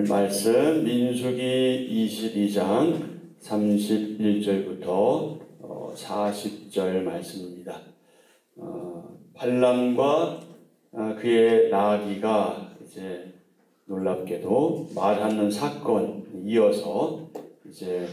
오늘 말씀 민수기 22장 31절부터 40절 말씀입니다. 발람과 그의 나귀가 이제 놀랍게도 말하는 사건 이어서 이제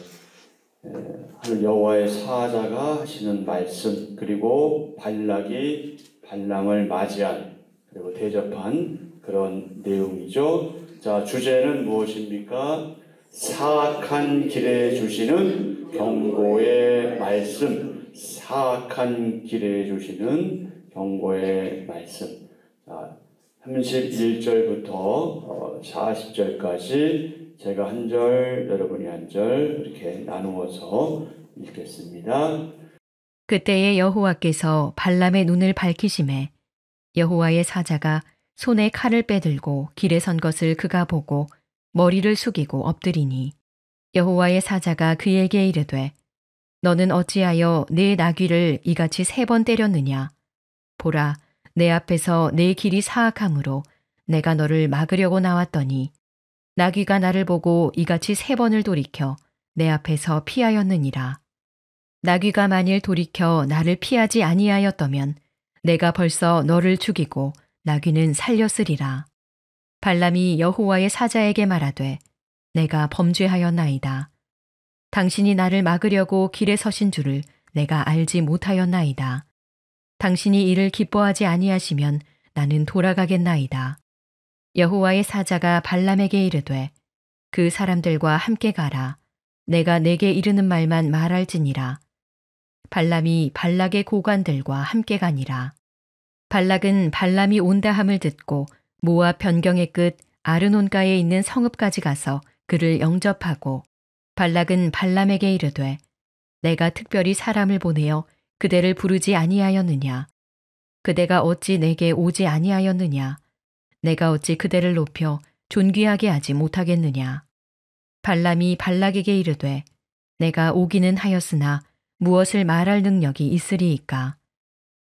하늘 여호와의 사자가 하시는 말씀, 그리고 발락이 발람을 맞이한 그리고 대접한 그런 내용이죠. 자, 주제는 무엇입니까? 사악한 길에 주시는 경고의 말씀. 사악한 길에 주시는 경고의 말씀. 자, 31절부터 40절까지 제가 한 절, 여러분이 한 절 이렇게 나누어서 읽겠습니다. 그때에 여호와께서 발람의 눈을 밝히시매 여호와의 사자가 손에 칼을 빼들고 길에 선 것을 그가 보고 머리를 숙이고 엎드리니 여호와의 사자가 그에게 이르되 너는 어찌하여 내 나귀를 이같이 3번 때렸느냐? 보라, 내 앞에서 내 길이 사악함으로 내가 너를 막으려고 나왔더니 나귀가 나를 보고 이같이 3번을 돌이켜 내 앞에서 피하였느니라. 나귀가 만일 돌이켜 나를 피하지 아니하였더면 내가 벌써 너를 죽이고 나귀는 살렸으리라. 발람이 여호와의 사자에게 말하되 내가 범죄하였나이다. 당신이 나를 막으려고 길에 서신 줄을 내가 알지 못하였나이다. 당신이 이를 기뻐하지 아니하시면 나는 돌아가겠나이다. 여호와의 사자가 발람에게 이르되 그 사람들과 함께 가라. 내가 내게 이르는 말만 말할지니라. 발람이 발락의 고관들과 함께 가니라. 발락은 발람이 온다 함을 듣고 모압 변경의 끝 아르논가에 있는 성읍까지 가서 그를 영접하고 발락은 발람에게 이르되 내가 특별히 사람을 보내어 그대를 부르지 아니하였느냐? 그대가 어찌 내게 오지 아니하였느냐? 내가 어찌 그대를 높여 존귀하게 하지 못하겠느냐? 발람이 발락에게 이르되 내가 오기는 하였으나 무엇을 말할 능력이 있으리이까?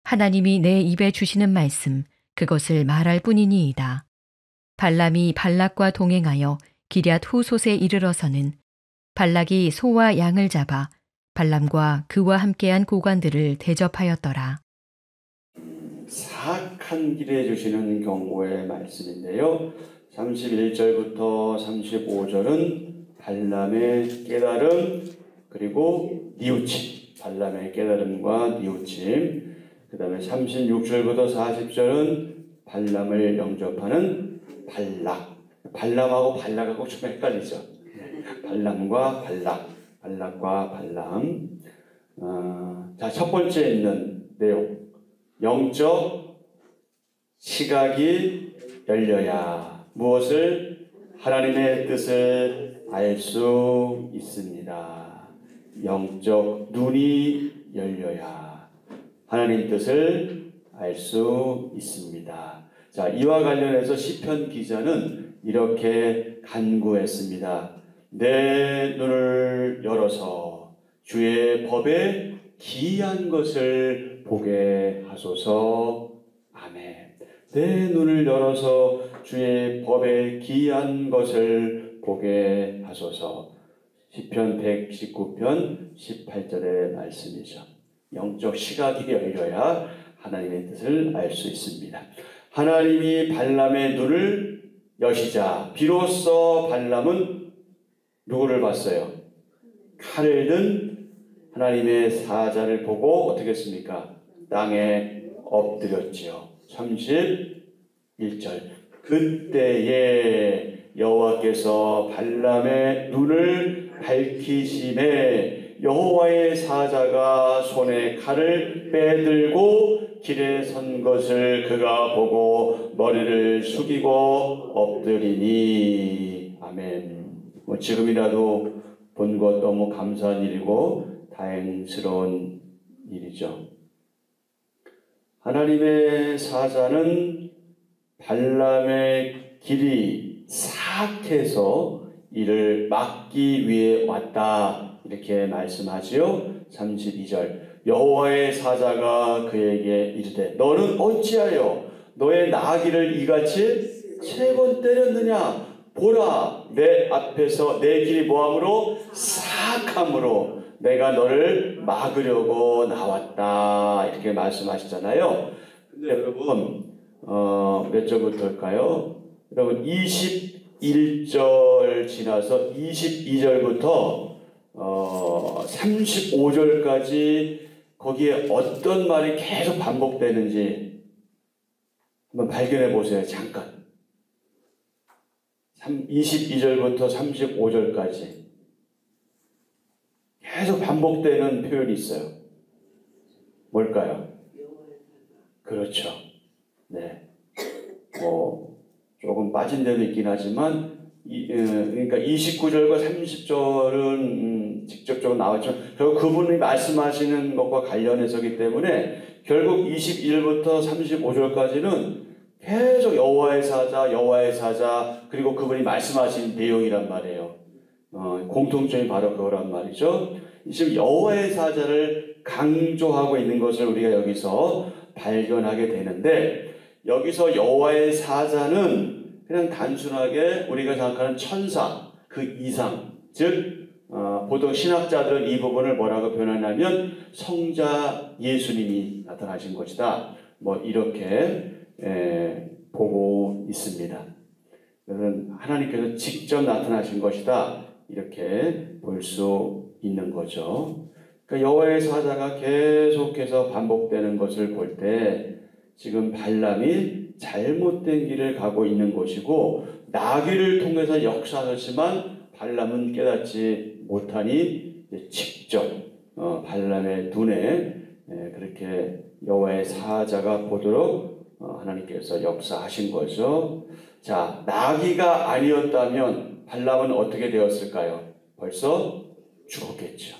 하나님이 내 입에 주시는 말씀 그것을 말할 뿐이니이다. 발람이 발락과 동행하여 기럇 후솥에 이르러서는 발락이 소와 양을 잡아 발람과 그와 함께한 고관들을 대접하였더라. 사악한 길에 주시는 경고의 말씀인데요. 31절부터 35절은 발람의 깨달음 그리고 뉘우침, 발람의 깨달음과 뉘우침. 그 다음에 36절부터 40절은 발람을 영접하는 발락. 발람하고 발락하고 좀 헷갈리죠. 발람과 발락, 발락과 발람. 자, 첫 번째 있는 내용. 영적 시각이 열려야 무엇을? 하나님의 뜻을 알 수 있습니다. 영적 눈이 열려야 하나님 뜻을 알 수 있습니다. 자, 이와 관련해서 시편 기자는 이렇게 간구했습니다. 내 눈을 열어서 주의 법에 기이한 것을 보게 하소서. 아멘. 내 눈을 열어서 주의 법에 기이한 것을 보게 하소서. 시편 119편 18절의 말씀이죠. 영적 시각이 열려야 하나님의 뜻을 알 수 있습니다. 하나님이 발람의 눈을 여시자 비로소 발람은 누구를 봤어요? 칼을 든 하나님의 사자를 보고 어떻게 했습니까? 땅에 엎드렸지요. 31절. 그때에 여호와께서 발람의 눈을 밝히심에 여호와의 사자가 손에 칼을 빼들고 길에 선 것을 그가 보고 머리를 숙이고 엎드리니. 아멘. 지금이라도 본 것 너무 감사한 일이고 다행스러운 일이죠. 하나님의 사자는 발람의 길이 사악해서 이를 막기 위해 왔다, 이렇게 말씀하지요. 32절. 여호와의 사자가 그에게 이르되 너는 어찌하여 너의 나귀를 이같이 3번 때렸느냐? 보라, 내 앞에서 내 길이 뭐함으로? 사악함으로 내가 너를 막으려고 나왔다. 이렇게 말씀하시잖아요. 근데 여러분, 몇 절부터일까요? 여러분, 21절 지나서 22절부터 35절까지 거기에 어떤 말이 계속 반복되는지 한번 발견해 보세요. 잠깐. 22절부터 35절까지 계속 반복되는 표현이 있어요. 뭘까요? 그렇죠. 네. 조금 빠진 데도 있긴 하지만, 그러니까 29절과 30절은 직접적으로 나왔죠. 결국 그분이 말씀하시는 것과 관련해서기 때문에 결국 21절부터 35절까지는 계속 여호와의 사자, 그리고 그분이 말씀하신 내용이란 말이에요. 공통점이 바로 그거란 말이죠. 지금 여호와의 사자를 강조하고 있는 것을 우리가 여기서 발견하게 되는데, 여기서 여호와의 사자는 그냥 단순하게 우리가 생각하는 천사 그 이상, 즉 보통 신학자들은 이 부분을 뭐라고 표현하냐면 성자 예수님이 나타나신 것이다, 뭐 이렇게 보고 있습니다. 그래서 하나님께서 직접 나타나신 것이다, 이렇게 볼 수 있는 거죠. 그러니까 여호와의 사자가 계속해서 반복되는 것을 볼 때 지금 발람이 잘못된 길을 가고 있는 것이고, 나귀를 통해서 역사하셨지만 발람은 깨닫지 못하니 직접 발람의 눈에 그렇게 여호와의 사자가 보도록 하나님께서 역사하신 거죠. 자, 나귀가 아니었다면 발람은 어떻게 되었을까요? 벌써 죽었겠죠.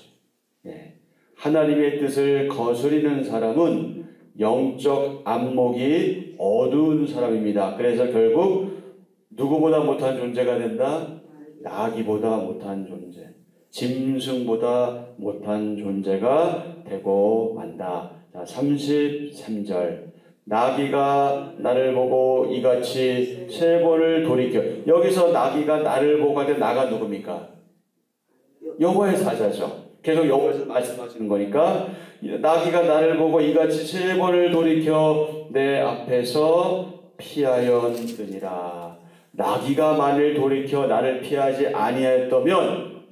네. 하나님의 뜻을 거스리는 사람은 영적 안목이 어두운 사람입니다. 그래서 결국 누구보다 못한 존재가 된다? 나귀보다 못한 존재, 짐승보다 못한 존재가 되고 만다. 자, 33절. 나귀가 나를 보고 이같이 세 번을 돌이켜. 여기서 나귀가 나를 보고 할 때 나가 누굽니까? 여호와의 사자죠. 계속 여호와에서 말씀하시는 거니까, 나귀가 나를 보고 이같이 세 번을 돌이켜 내 앞에서 피하였느니라. 나귀가 만일 돌이켜 나를 피하지 아니하였다면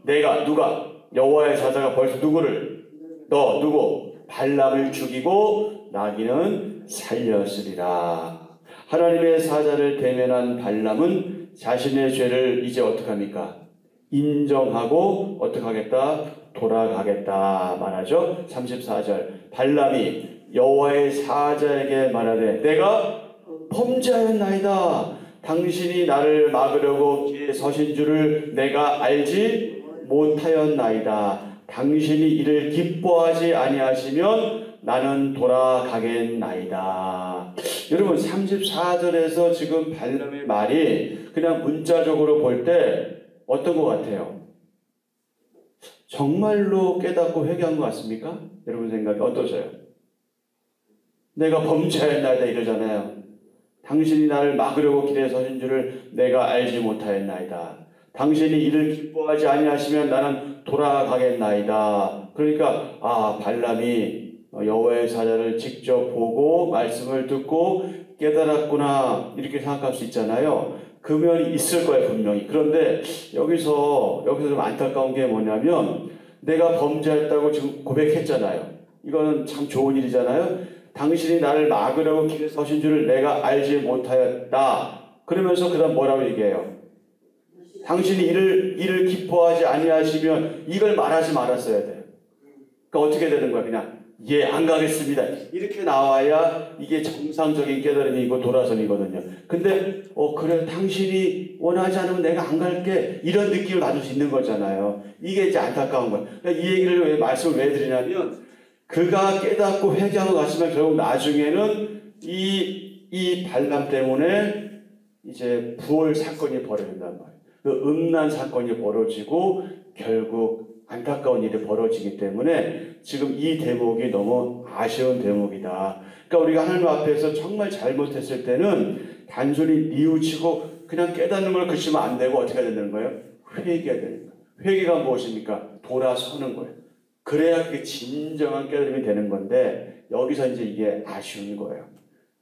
누가 여호와의 사자가 벌써 누구를, 누구 발람을 죽이고 나귀는 살렸으리라. 하나님의 사자를 대면한 발람은 자신의 죄를 이제 어떡합니까? 인정하고 어떻게 하겠다? 돌아가겠다 말하죠. 34절. 발람이 여호와의 사자에게 말하되 내가 범죄하였나이다. 당신이 나를 막으려고 뒤에 서신 줄을 내가 알지 못하였나이다. 당신이 이를 기뻐하지 아니하시면 나는 돌아가겠나이다. 여러분, 34절에서 지금 발람의 말이 그냥 문자적으로 볼 때 어떤 것 같아요? 정말로 깨닫고 회개한 것 같습니까? 여러분 생각이 어떠세요? 내가 범죄하였나이다 이러잖아요. 당신이 나를 막으려고 길에 서신 줄을 내가 알지 못하였나이다. 당신이 이를 기뻐하지 아니하시면 나는 돌아가겠나이다. 그러니까 발람이 여호와의 사자를 직접 보고 말씀을 듣고 깨달았구나, 이렇게 생각할 수 있잖아요. 그 면이 있을 거예요, 분명히. 그런데 여기서 좀 안타까운 게 뭐냐면, 내가 범죄했다고 지금 고백했잖아요. 이거는 참 좋은 일이잖아요. 당신이 나를 막으려고 길에 서신 줄을 내가 알지 못하였다. 그러면서 그 다음 뭐라고 얘기해요? 당신이 이를 기뻐하지 아니하시면, 이걸 말하지 말았어야 돼요. 그러니까 어떻게 되는 거야? 그냥 안 가겠습니다, 이렇게 나와야 이게 정상적인 깨달음이고 돌아선이거든요. 근데 그래, 당신이 원하지 않으면 내가 안 갈게, 이런 느낌을 받을 수 있는 거잖아요. 이게 이제 안타까운 거예요. 그러니까 이 얘기를 말씀을 왜 드리냐면, 그가 깨닫고 회개하고 갔으면 결국 나중에는 이 발람 때문에 이제 부월 사건이 벌어진단 말이에요. 그 음란 사건이 벌어지고 결국 안타까운 일이 벌어지기 때문에 지금 이 대목이 너무 아쉬운 대목이다. 그러니까 우리가 하나님 앞에서 정말 잘못했을 때는 단순히 뉘우치고 그냥 깨닫는 걸 그치면 안 되고 어떻게 해야 되는 거예요? 회개해야 되는 거예요. 회개가 무엇입니까? 돌아서는 거예요. 그래야 그게 진정한 깨달음이 되는 건데 여기서 이제 이게 아쉬운 거예요.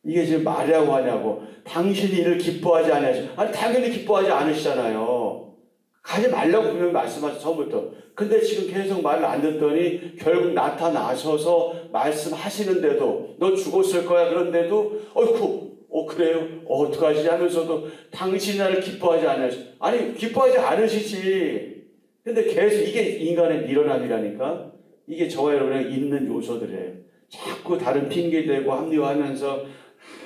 이게 지금 말이라고 하냐고. 당신이 이를 기뻐하지 않으시. 아니 당연히 기뻐하지 않으시잖아요. 가지 말라고 분명히 말씀하셨죠, 처음부터. 근데 지금 계속 말을 안 듣더니 결국 나타나셔서 말씀하시는데도 너 죽었을 거야 그런데도 어이쿠 그래요? 어떡하지 하면서도 당신이 나를 기뻐하지 않으시. 아니 기뻐하지 않으시지. 근데 계속 이게 인간의 미련함이라니까. 이게 저와 여러분에게 있는 요소들이에요. 자꾸 다른 핑계 대고 합리화하면서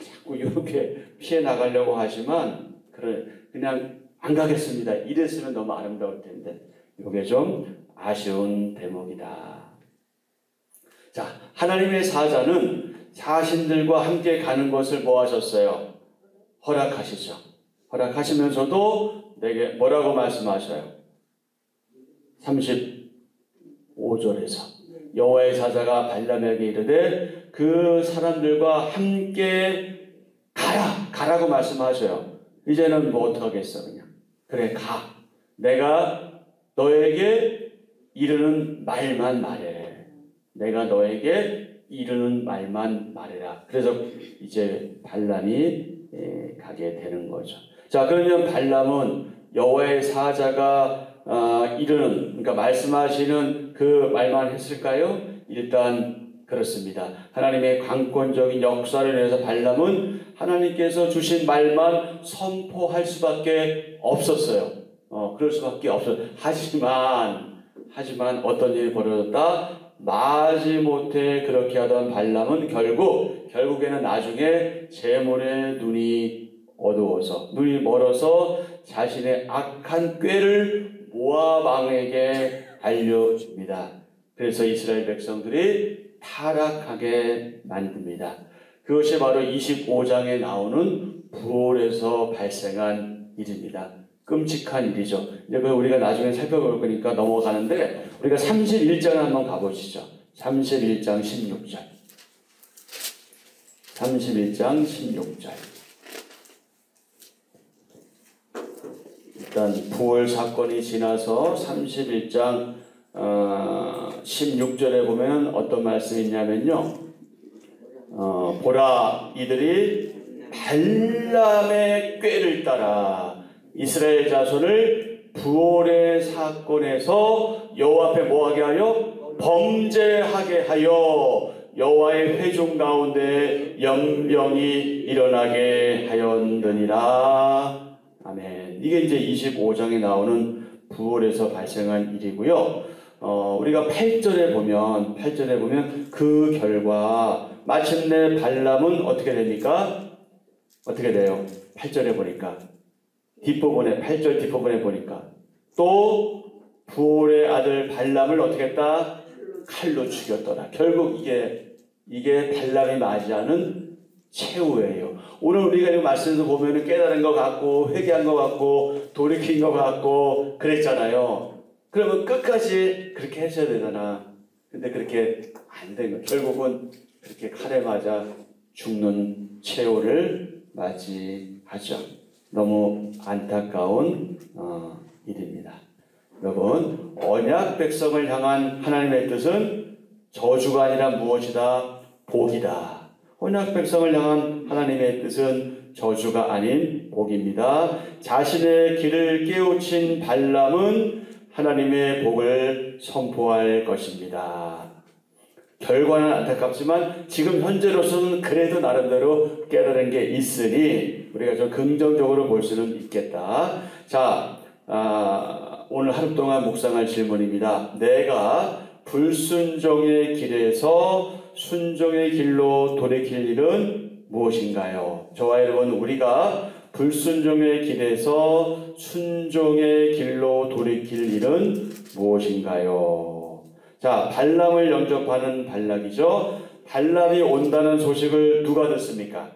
자꾸 이렇게 피해 나가려고 하지만 그냥 안 가겠습니다. 이랬으면 너무 아름다울 텐데 이게 좀 아쉬운 대목이다. 자, 하나님의 사자는 자신들과 함께 가는 것을 뭐 하셨어요? 허락하시죠. 허락하시면서도 내게 뭐라고 말씀하셔요? 35절에서 여호와의 사자가 발람에게 이르되 그 사람들과 함께 가라고 말씀하셔요. 이제는 뭐 어떡하겠어 그냥. 그래 가. 내가 너에게 이르는 말만 말해. 내가 너에게 이르는 말만 말해라. 그래서 이제 발람이 가게 되는 거죠. 자, 그러면 발람은 여호와의 사자가 그러니까 말씀하시는 그 말만 했을까요? 일단 그렇습니다. 하나님의 강권적인 역사를 인해서 발람은 하나님께서 주신 말만 선포할 수밖에 없었어요. 그럴 수밖에 없어요. 하지만 어떤 일이 벌어졌다? 마지못해 그렇게 하던 발람은 결국에는 나중에 제물의 눈이 어두워서 눈이 멀어서 자신의 악한 꾀를 모압 왕에게 알려줍니다. 그래서 이스라엘 백성들이 타락하게 만듭니다. 그것이 바로 25장에 나오는 부올에서 발생한 일입니다. 끔찍한 일이죠. 이제 우리가 나중에 살펴볼 거니까 넘어가는데 우리가 31장을 한번 가보시죠. 31장 16절. 31장 16절. 일단 부올 사건이 지나서 31장 16절에 보면 어떤 말씀이 있냐면요. 보라 이들이 발람의 꾀를 따라 이스라엘 자손을 부올의 사건에서 여호와 앞에 뭐하게 하여? 범죄하게 하여 여호와의 회중 가운데 연병이 일어나게 하였느니라. 아멘. 이게 이제 25장에 나오는 부올에서 발생한 일이고요. 우리가 8절에 보면 그 결과 마침내 발람은 어떻게 됩니까? 어떻게 돼요? 8절에 보니까 8절 뒷부분에 보니까 또 부올의 아들 발람을 어떻게 했다? 칼로 죽였더라. 결국 이게 발람이 맞이하는 최후예요. 오늘 우리가 이 말씀에서 보면 깨달은 것 같고 회개한 것 같고 돌이킨 것 같고 그랬잖아요. 그러면 끝까지 그렇게 하셔야 되잖아. 근데 그렇게 안 된 거예요. 결국은 그렇게 칼에 맞아 죽는 최후를 맞이하죠. 너무 안타까운 일입니다. 여러분, 언약 백성을 향한 하나님의 뜻은 저주가 아니라 무엇이다? 복이다. 언약 백성을 향한 하나님의 뜻은 저주가 아닌 복입니다. 자신의 길을 깨우친 발람은 하나님의 복을 선포할 것입니다. 결과는 안타깝지만 지금 현재로서는 그래도 나름대로 깨달은 게 있으니 우리가 좀 긍정적으로 볼 수는 있겠다. 자, 오늘 하루 동안 묵상할 질문입니다. 내가 불순종의 길에서 순종의 길로 돌이킬 일은 무엇인가요? 저와 여러분, 우리가 불순종의 길에서 순종의 길로 돌이킬 일은 무엇인가요? 자, 발람을 영접하는 발락이죠. 발람이 온다는 소식을 누가 듣습니까?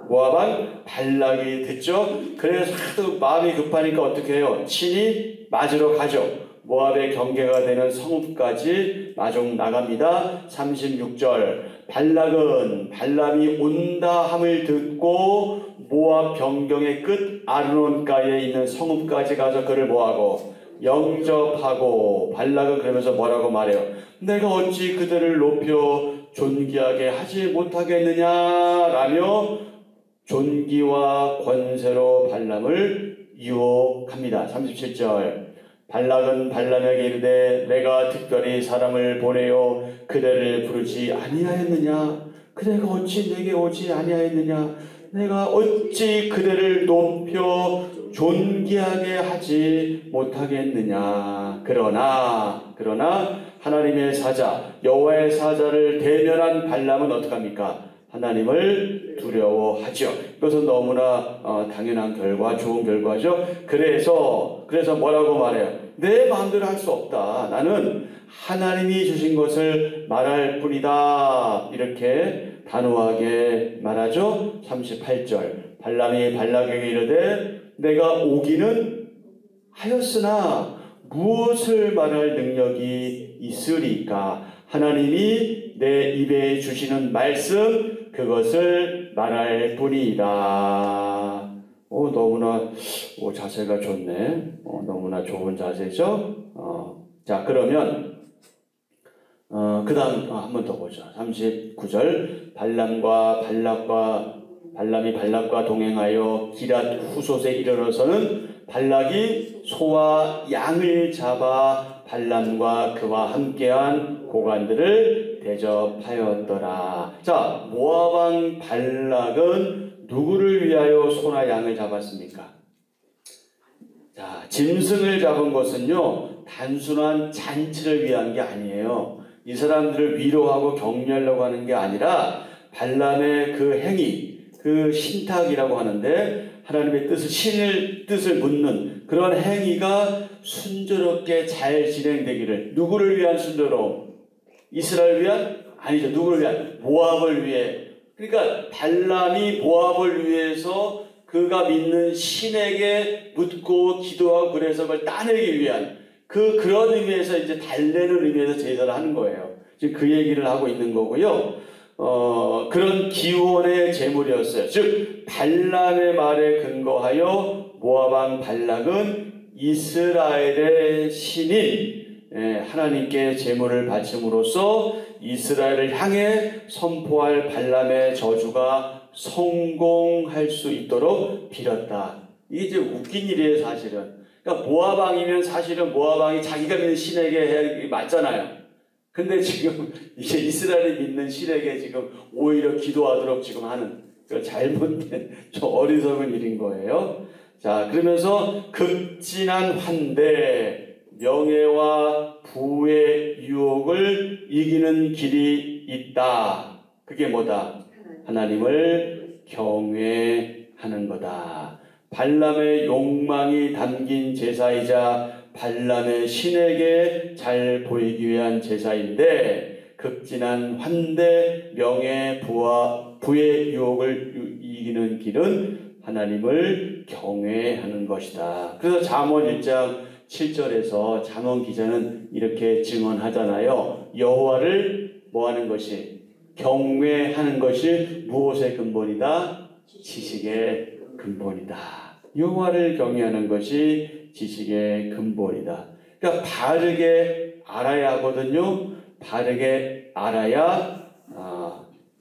모압 왕 발락이 듣죠. 그래서 하도 마음이 급하니까 어떻게 해요? 친히 맞으러 가죠. 모압의 경계가 되는 성읍까지 마중 나갑니다. 36절 발람이 온다 함을 듣고 모압 변경의 끝 아르논가에 있는 성읍까지 가서 그를 뭐하고 영접하고 발락은 그러면서 뭐라고 말해요? 내가 어찌 그들을 높여 존귀하게 하지 못하겠느냐라며 존귀와 권세로 발람을 유혹합니다. 37절 발락은 발람에게 이르되 내가 특별히 사람을 보내어 그대를 부르지 아니하였느냐? 그대가 어찌 내게 오지 아니하였느냐? 내가 어찌 그대를 높여 존귀하게 하지 못하겠느냐? 그러나 하나님의 사자 여호와의 사자를 대면한 발람은 어떡합니까? 하나님을 두려워하죠. 이것은 너무나 당연한 결과, 좋은 결과죠. 그래서 뭐라고 말해요? 내 마음대로 할 수 없다. 나는 하나님이 주신 것을 말할 뿐이다. 이렇게 단호하게 말하죠. 38절 발람이 발락에게 이르되 내가 오기는 하였으나 무엇을 말할 능력이 있으리까? 하나님이 내 입에 주시는 말씀 그것을 말할 뿐이다. 너무나 자세가 좋네. 너무나 좋은 자세죠. 자 그러면 그 다음 한 번 더 보자. 39절 발람이 발락과 동행하여 기랏 후솥에 이르러서는 발락이 소와 양을 잡아 발람과 그와 함께한 고관들을 대접하였더라. 자, 모압 왕 발락은 누구를 위하여 소나 양을 잡았습니까? 자, 짐승을 잡은 것은요 단순한 잔치를 위한 게 아니에요. 이 사람들을 위로하고 격려하려고 하는 게 아니라 발람의 그 행위, 그 신탁이라고 하는데 하나님의 뜻을, 신의 뜻을 묻는 그런 행위가 순조롭게 잘 진행되기를. 누구를 위한 순조로움? 이스라엘을 위한? 아니죠. 누구를 위한? 모압을 위해. 그러니까 발람이 모압을 위해서 그가 믿는 신에게 묻고 기도하고 그래서 그걸 따내기 위한 그런 의미에서 이제 달래는 의미에서 제사를 하는 거예요. 지금 그 얘기를 하고 있는 거고요. 그런 기원의 제물이었어요. 즉 발람의 말에 근거하여 모압 왕 발락은 이스라엘의 신인 하나님께 제물을 바침으로써 이스라엘을 향해 선포할 발람의 저주가 성공할 수 있도록 빌었다. 이게 이제 웃긴 일이에요, 사실은. 그러니까 모압 왕이면 사실은 모압 왕이 자기가 믿는 신에게 해야 맞잖아요. 근데 지금 이게 이스라엘이 믿는 신에게 지금 오히려 기도하도록 지금 하는 그 잘못된 저 어리석은 일인 거예요. 자, 그러면서 극진한 환대, 명예와 부의 유혹을 이기는 길이 있다. 그게 뭐다? 하나님을 경외하는 거다. 발람의 욕망이 담긴 제사이자 발람의 신에게 잘 보이기 위한 제사인데 극진한 환대, 명예, 부의 유혹을 이기는 길은 하나님을 경외하는 것이다. 그래서 잠언 1장 7절에서 잠언 기자는 이렇게 증언하잖아요. 여호와를 뭐하는 것이? 경외하는 것이 무엇의 근본이다? 지식의 근본이다. 여호와를 경외하는 것이 지식의 근본이다. 그러니까 바르게 알아야 하거든요. 바르게 알아야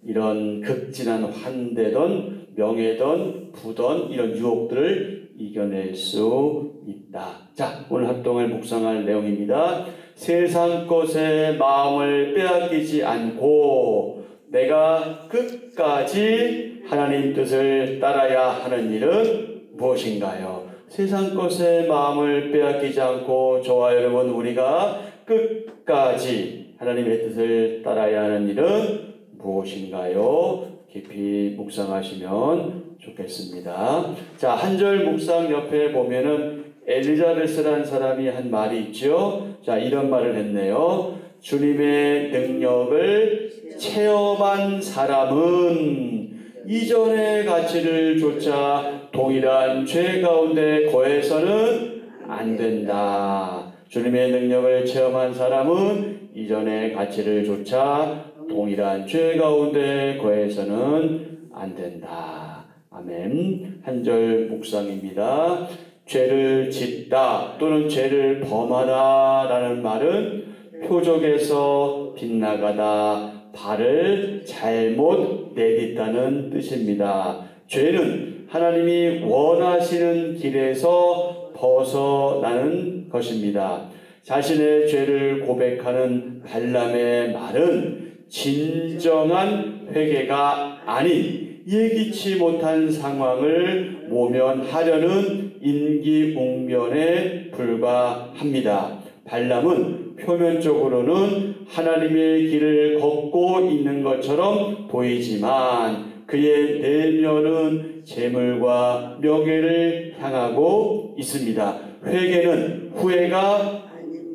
이런 극진한 환대든 명예든 부든 이런 유혹들을 이겨낼 수 있다. 자, 오늘 합동을 묵상할 내용입니다. 세상 것에 마음을 빼앗기지 않고 내가 끝까지 하나님 뜻을 따라야 하는 일은 무엇인가요? 세상 것에 마음을 빼앗기지 않고 저와 여러분 우리가 끝까지 하나님의 뜻을 따라야 하는 일은 무엇인가요? 깊이 묵상하시면 좋겠습니다. 자, 한 절 묵상 옆에 보면은 엘리자베스라는 사람이 한 말이 있죠. 자, 이런 말을 했네요. 주님의 능력을 체험한 사람은 이전의 가치를 조차 동일한 죄 가운데 거해서는 안 된다. 주님의 능력을 체험한 사람은 이전의 가치를 조차 동일한 죄 가운데 거해서는 안 된다. 아멘. 한 절 묵상입니다. 죄를 짓다 또는 죄를 범하다 라는 말은 표적에서 빗나가다, 발을 잘못 내딛다는 뜻입니다. 죄는 하나님이 원하시는 길에서 벗어나는 것입니다. 자신의 죄를 고백하는 발람의 말은 진정한 회개가 아닌 예기치 못한 상황을 모면하려는 인기응변에 불과합니다. 발람은 표면적으로는 하나님의 길을 걷고 있는 것처럼 보이지만 그의 내면은 재물과 명예를 향하고 있습니다. 회개는 후회가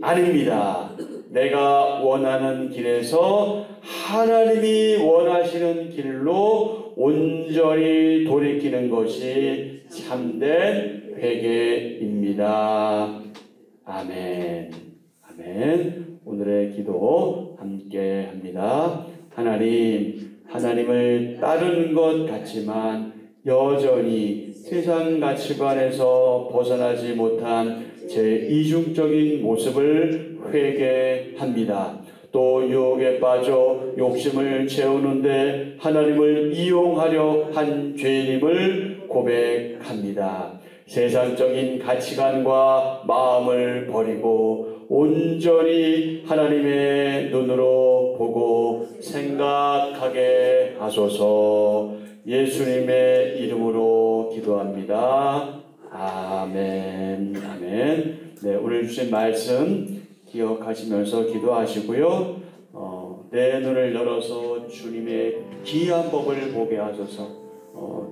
아닙니다. 내가 원하는 길에서 하나님이 원하시는 길로 온전히 돌이키는 것이 참된 회개입니다. 아멘. 아멘. 오늘의 기도 함께 합니다. 하나님을 따르는 것 같지만 여전히 세상 가치관에서 벗어나지 못한 제 이중적인 모습을 회개합니다. 또 유혹에 빠져 욕심을 채우는데 하나님을 이용하려 한 죄인임을 고백합니다. 세상적인 가치관과 마음을 버리고 온전히 하나님의 눈으로 보고 생각하게 하소서. 예수님의 이름으로 기도합니다. 아멘. 아멘. 네, 오늘 주신 말씀 기억하시면서 기도하시고요. 내 눈을 열어서 주님의 귀한 법을 보게 하소서.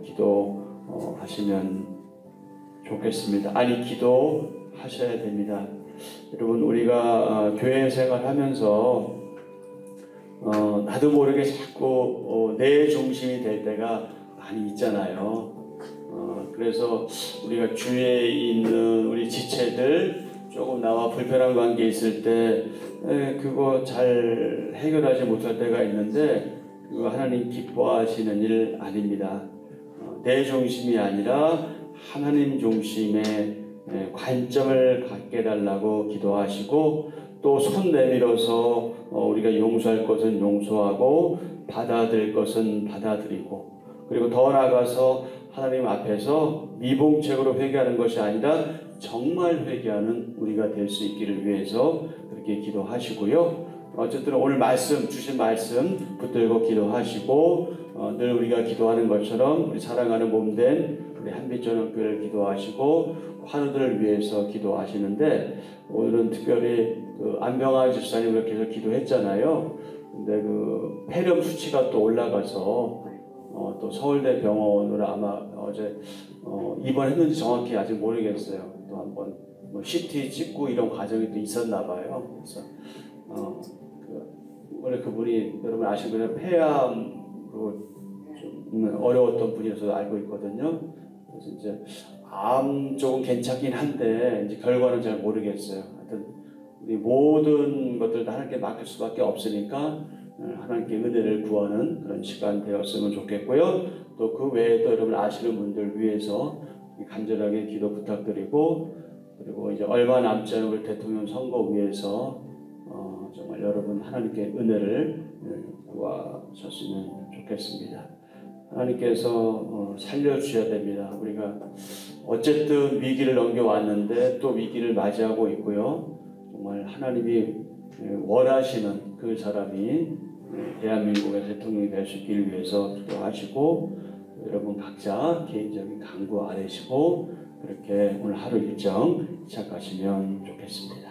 기도하시면 좋겠습니다. 아니, 기도하셔야 됩니다. 여러분, 우리가 교회 생활하면서 나도 모르게 자꾸 내 중심이 될 때가 많이 있잖아요. 그래서 우리가 주위에 있는 우리 지체들 조금 나와 불편한 관계 있을 때 그거 잘 해결하지 못할 때가 있는데 그거 하나님 기뻐하시는 일 아닙니다. 내 중심이 아니라 하나님 중심의 관점을 갖게 해달라고 기도하시고 또 손 내밀어서 우리가 용서할 것은 용서하고 받아들일 것은 받아들이고 그리고 더 나아가서 하나님 앞에서 미봉책으로 회개하는 것이 아니라 정말 회개하는 우리가 될 수 있기를 위해서 그렇게 기도하시고요. 어쨌든 오늘 주신 말씀 붙들고 기도하시고 늘 우리가 기도하는 것처럼 우리 사랑하는 몸된 우리 한빛저녁교회를 기도하시고 환우들을 위해서 기도하시는데 오늘은 특별히 안병환 집사님을 계속 기도했잖아요. 근데 그 폐렴 수치가 또 올라가서 또 서울대 병원으로 아마 어제 입원했는지 정확히 아직 모르겠어요. 또 한번 CT 찍고 이런 과정이 또 있었나 봐요. 그래서 원래 그분이 여러분 아시는 폐암으로 좀 어려웠던 분이어서 알고 있거든요. 그래서 이제 암 쪽은 괜찮긴 한데 이제 결과는 잘 모르겠어요. 하여튼 우리 모든 것들 다 하나님께 맡길 수밖에 없으니까 하나님께 은혜를 구하는 그런 시간 되었으면 좋겠고요. 또 그 외에도 여러분 아시는 분들 위해서 간절하게 기도 부탁드리고 그리고 이제 얼마 남지 않은 우리 대통령 선거 위해서 정말 여러분 하나님께 은혜를 구하셨으면 좋겠습니다. 하나님께서 살려주셔야 됩니다. 우리가 어쨌든 위기를 넘겨왔는데 또 위기를 맞이하고 있고요. 정말 하나님이 원하시는 그 사람이 대한민국의 대통령이 될 수 있기를 위해서 기도하시고 여러분 각자 개인적인 강구 아래시고 그렇게 오늘 하루 일정 시작하시면 좋겠습니다.